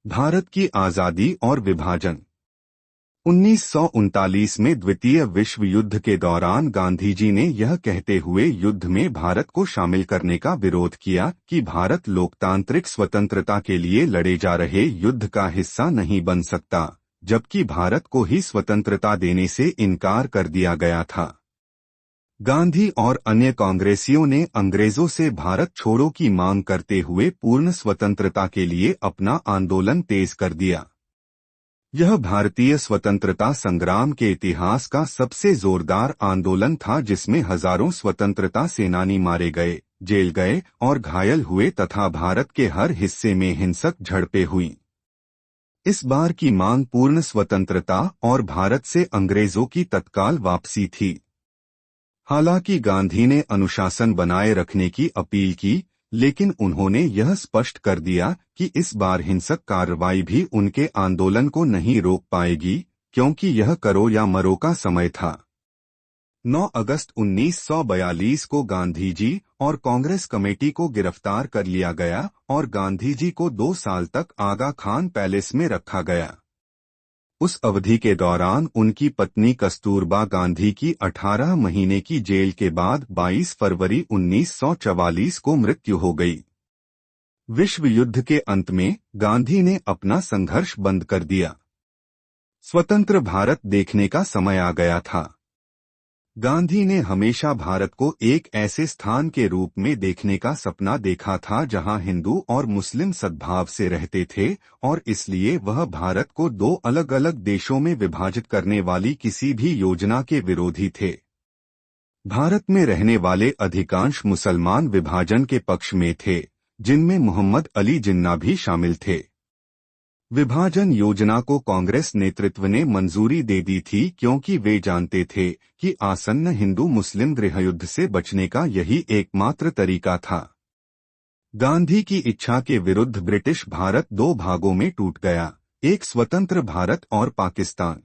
भारत की आजादी और विभाजन। 1939 में द्वितीय विश्व युद्ध के दौरान गांधी जी ने यह कहते हुए युद्ध में भारत को शामिल करने का विरोध किया कि भारत लोकतांत्रिक स्वतंत्रता के लिए लड़े जा रहे युद्ध का हिस्सा नहीं बन सकता, जबकि भारत को ही स्वतंत्रता देने से इनकार कर दिया गया था। गांधी और अन्य कांग्रेसियों ने अंग्रेजों से भारत छोड़ो की मांग करते हुए पूर्ण स्वतंत्रता के लिए अपना आंदोलन तेज कर दिया। यह भारतीय स्वतंत्रता संग्राम के इतिहास का सबसे जोरदार आंदोलन था, जिसमें हजारों स्वतंत्रता सेनानी मारे गए, जेल गए और घायल हुए तथा भारत के हर हिस्से में हिंसक झड़पें हुईं। इस बार की मांग पूर्ण स्वतंत्रता और भारत से अंग्रेजों की तत्काल वापसी थी। हालांकि गांधी ने अनुशासन बनाए रखने की अपील की, लेकिन उन्होंने यह स्पष्ट कर दिया कि इस बार हिंसक कार्रवाई भी उनके आंदोलन को नहीं रोक पाएगी, क्योंकि यह करो या मरो का समय था। 9 अगस्त 1942 को गांधी जी और कांग्रेस कमेटी को गिरफ्तार कर लिया गया और गांधी जी को 2 साल तक आगा खान पैलेस में रखा गया। उस अवधि के दौरान उनकी पत्नी कस्तूरबा गांधी की 18 महीने की जेल के बाद 22 फरवरी 1944 को मृत्यु हो गई। विश्व युद्ध के अंत में गांधी ने अपना संघर्ष बंद कर दिया। स्वतंत्र भारत देखने का समय आ गया था। गांधी ने हमेशा भारत को एक ऐसे स्थान के रूप में देखने का सपना देखा था जहां हिंदू और मुस्लिम सद्भाव से रहते थे, और इसलिए वह भारत को 2 अलग अलग देशों में विभाजित करने वाली किसी भी योजना के विरोधी थे। भारत में रहने वाले अधिकांश मुसलमान विभाजन के पक्ष में थे, जिनमें मोहम्मद अली जिन्ना भी शामिल थे। विभाजन योजना को कांग्रेस नेतृत्व ने मंजूरी दे दी थी, क्योंकि वे जानते थे कि आसन्न हिंदू मुस्लिम गृहयुद्ध से बचने का यही एकमात्र तरीका था। गांधी की इच्छा के विरुद्ध ब्रिटिश भारत 2 भागों में टूट गया, एक स्वतंत्र भारत और पाकिस्तान।